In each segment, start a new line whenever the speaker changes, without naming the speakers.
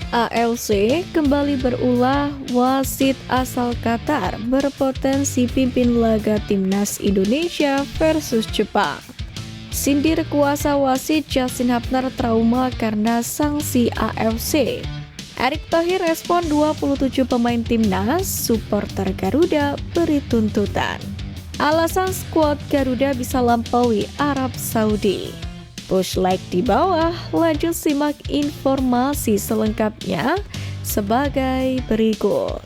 AFC kembali berulah, wasit asal Qatar berpotensi pimpin laga timnas Indonesia versus Jepang. Sindir kuasa wasit Justin Hubner trauma karena sanksi AFC. Erick Thohir respon 27 pemain timnas, supporter Garuda beri tuntutan. Alasan skuad Garuda bisa lampaui Arab Saudi. Push like di bawah, lanjut simak informasi selengkapnya sebagai berikut.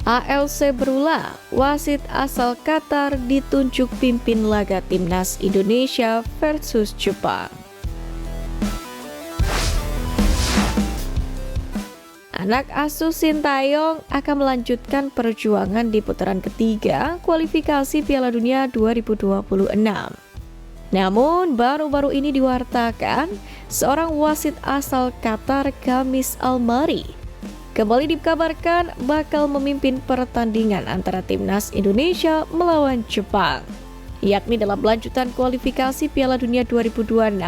AFC berulah, wasit asal Qatar ditunjuk pimpin laga timnas Indonesia versus Jepang. Anak asuh Sintayong akan melanjutkan perjuangan di putaran ketiga kualifikasi Piala Dunia 2026. Namun, baru-baru ini diwartakan seorang wasit asal Qatar, Khamis Al-Mari, kembali dikabarkan bakal memimpin pertandingan antara timnas Indonesia melawan Jepang, yakni dalam lanjutan kualifikasi Piala Dunia 2026,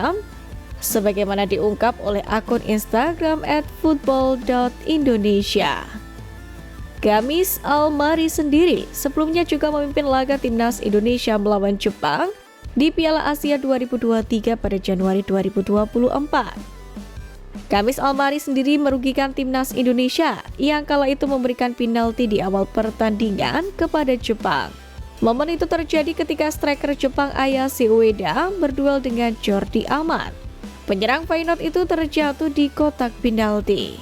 sebagaimana diungkap oleh akun Instagram @football.indonesia. Khamis Al-Mari sendiri sebelumnya juga memimpin laga timnas Indonesia melawan Jepang di Piala Asia 2023 pada Januari 2024. Khamis Al-Mari sendiri merugikan timnas Indonesia yang kala itu memberikan penalti di awal pertandingan kepada Jepang. Momen itu terjadi ketika striker Jepang Ayase Ueda berduel dengan Jordi Amat. Penyerang Feyenoord itu terjatuh di kotak penalti.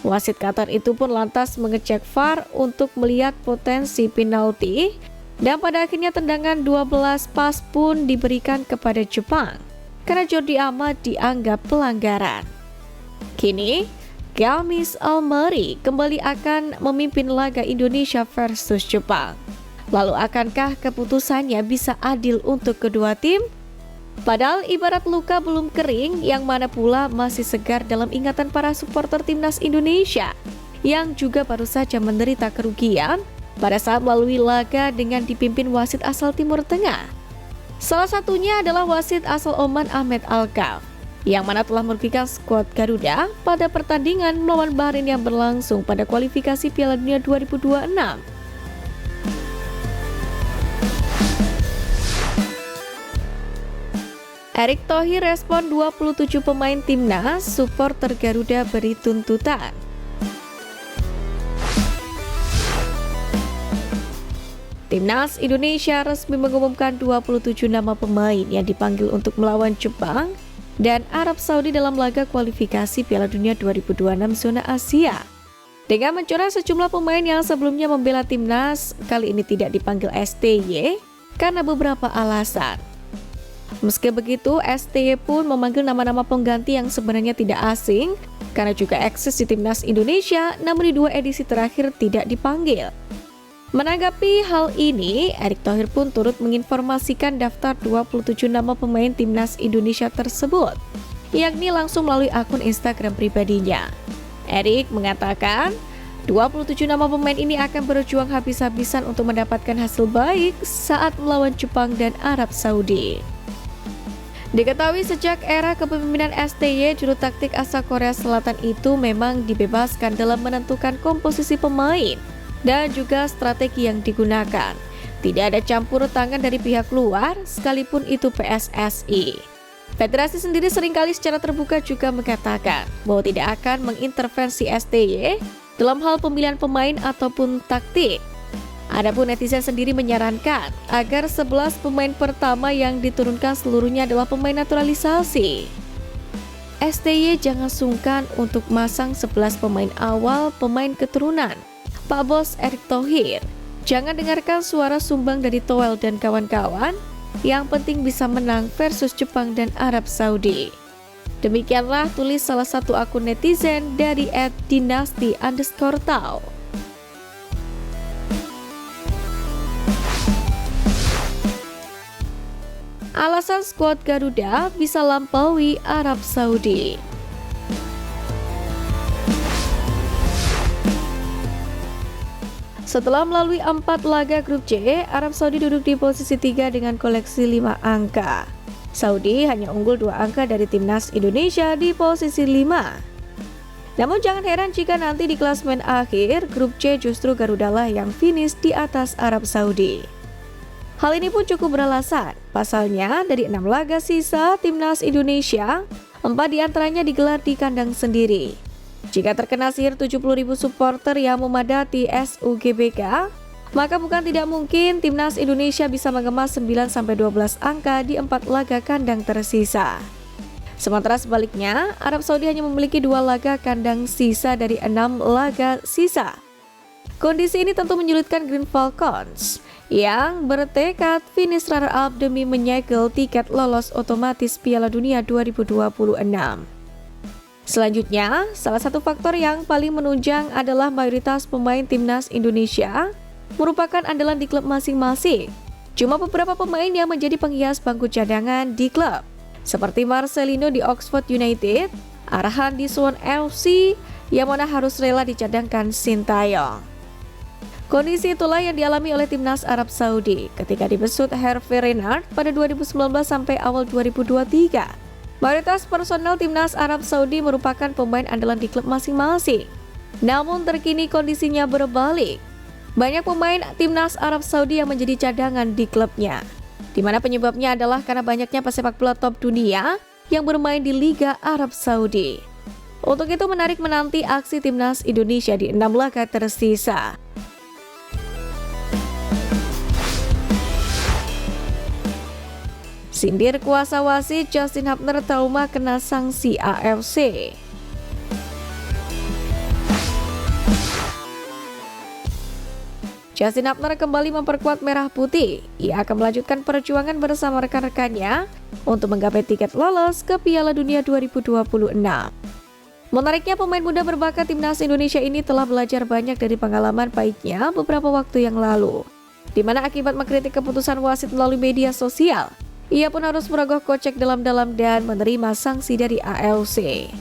Wasit Qatar itu pun lantas mengecek VAR untuk melihat potensi penalti, dan pada akhirnya tendangan 12 pas pun diberikan kepada Jepang karena Jordi Amat dianggap pelanggaran. Kini, Khamis Al-Mari kembali akan memimpin laga Indonesia versus Jepang. Lalu akankah keputusannya bisa adil untuk kedua tim? Padahal ibarat luka belum kering, yang mana pula masih segar dalam ingatan para supporter timnas Indonesia yang juga baru saja menderita kerugian pada saat melalui laga dengan dipimpin wasit asal Timur Tengah. Salah satunya adalah wasit asal Oman Ahmed Alkaf, yang mana telah merugikan skuad Garuda pada pertandingan melawan Bahrain yang berlangsung pada kualifikasi Piala Dunia 2026. Erick Thohir respon 27 pemain timnas, supporter Garuda beri tuntutan. Timnas Indonesia resmi mengumumkan 27 nama pemain yang dipanggil untuk melawan Jepang dan Arab Saudi dalam laga kualifikasi Piala Dunia 2026 zona Asia. Dengan mencoret sejumlah pemain yang sebelumnya membela timnas, kali ini tidak dipanggil STY karena beberapa alasan. Meski begitu, STY pun memanggil nama-nama pengganti yang sebenarnya tidak asing karena juga eksis di timnas Indonesia, namun di dua edisi terakhir tidak dipanggil. Menanggapi hal ini, Erick Thohir pun turut menginformasikan daftar 27 nama pemain timnas Indonesia tersebut, yakni langsung melalui akun Instagram pribadinya. Erick mengatakan, 27 nama pemain ini akan berjuang habis-habisan untuk mendapatkan hasil baik saat melawan Jepang dan Arab Saudi. Diketahui sejak era kepemimpinan STY, juru taktik asal Korea Selatan itu memang dibebaskan dalam menentukan komposisi pemain dan juga strategi yang digunakan. Tidak ada campur tangan dari pihak luar, sekalipun itu PSSI. Federasi sendiri seringkali secara terbuka juga mengatakan bahwa tidak akan mengintervensi STY dalam hal pemilihan pemain ataupun taktik. Adapun netizen sendiri menyarankan agar 11 pemain pertama yang diturunkan seluruhnya adalah pemain naturalisasi. STY jangan sungkan untuk masang 11 pemain awal pemain keturunan. Pak Bos Erick Thohir, jangan dengarkan suara sumbang dari Toel dan kawan-kawan, yang penting bisa menang versus Jepang dan Arab Saudi. Demikianlah tulis salah satu akun netizen dari @dinasti_tau. Alasan skuad Garuda bisa lampaui Arab Saudi. Setelah melalui 4 laga grup C, Arab Saudi duduk di posisi 3 dengan koleksi 5 angka. Saudi hanya unggul 2 angka dari timnas Indonesia di posisi 5. Namun jangan heran jika nanti di klasemen akhir, grup C justru Garuda lah yang finish di atas Arab Saudi. Hal ini pun cukup beralasan. Pasalnya, dari 6 laga sisa timnas Indonesia, 4 diantaranya digelar di kandang sendiri. Jika terkena sihir 70.000 supporter yang memadati SUGBK, maka bukan tidak mungkin timnas Indonesia bisa mengemas 9-12 angka di 4 laga kandang tersisa. Sementara sebaliknya, Arab Saudi hanya memiliki 2 laga kandang sisa dari 6 laga sisa. Kondisi ini tentu menyulitkan Green Falcons yang bertekad finish runner-up demi menyegel tiket lolos otomatis Piala Dunia 2026. Selanjutnya, salah satu faktor yang paling menunjang adalah mayoritas pemain timnas Indonesia merupakan andalan di klub masing-masing. Cuma beberapa pemain yang menjadi penghias bangku cadangan di klub, seperti Marcelino di Oxford United, Arhan di Suwon FC, yang mana harus rela dicadangkan Sintayong. Kondisi itulah yang dialami oleh timnas Arab Saudi ketika dibesut Hervé Renard pada 2019 sampai awal 2023. Mayoritas personel timnas Arab Saudi merupakan pemain andalan di klub masing-masing. Namun terkini kondisinya berbalik. Banyak pemain timnas Arab Saudi yang menjadi cadangan di klubnya, di mana penyebabnya adalah karena banyaknya pesepak bola top dunia yang bermain di Liga Arab Saudi. Untuk itu menarik menanti aksi timnas Indonesia di 6 laga tersisa. Sindir kuasa wasit Justin Hubner trauma kena sanksi AFC. Justin Hubner kembali memperkuat Merah Putih. Ia akan melanjutkan perjuangan bersama rekan-rekannya untuk menggapai tiket lolos ke Piala Dunia 2026. Menariknya, pemain muda berbakat timnas Indonesia ini telah belajar banyak dari pengalaman pahitnya beberapa waktu yang lalu, di mana akibat mengkritik keputusan wasit melalui media sosial, ia pun harus merogoh kocek dalam-dalam dan menerima sanksi dari AFC.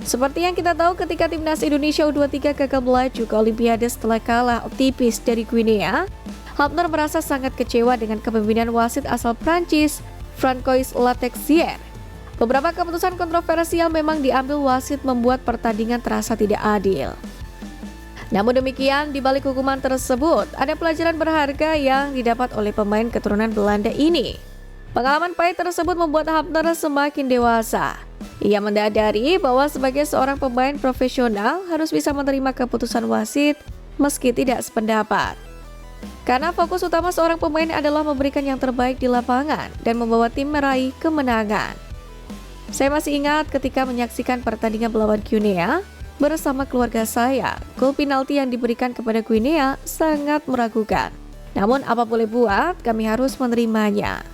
Seperti yang kita tahu, ketika timnas Indonesia U23 gagal melaju ke Olimpiade setelah kalah tipis dari Guinea, Hubner merasa sangat kecewa dengan kepemimpinan wasit asal Prancis, Francois Letexier. Beberapa keputusan kontroversial memang diambil wasit membuat pertandingan terasa tidak adil. Namun demikian, di balik hukuman tersebut, ada pelajaran berharga yang didapat oleh pemain keturunan Belanda ini. Pengalaman pahit tersebut membuat Hubner semakin dewasa. Ia menyadari bahwa sebagai seorang pemain profesional harus bisa menerima keputusan wasit meski tidak sependapat. Karena fokus utama seorang pemain adalah memberikan yang terbaik di lapangan dan membawa tim meraih kemenangan. Saya masih ingat ketika menyaksikan pertandingan melawan Guinea bersama keluarga saya, gol penalti yang diberikan kepada Guinea sangat meragukan. Namun apa boleh buat, kami harus menerimanya.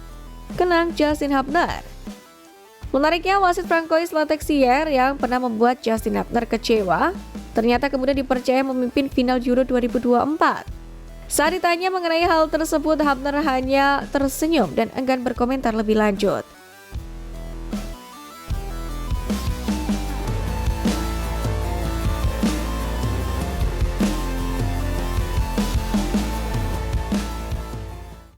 Kenang Justin Hubner. Menariknya, wasit Francois Letexier yang pernah membuat Justin Hubner kecewa, ternyata kemudian dipercaya memimpin final Euro 2024. Saat ditanya mengenai hal tersebut, Hubner hanya tersenyum dan enggan berkomentar lebih lanjut.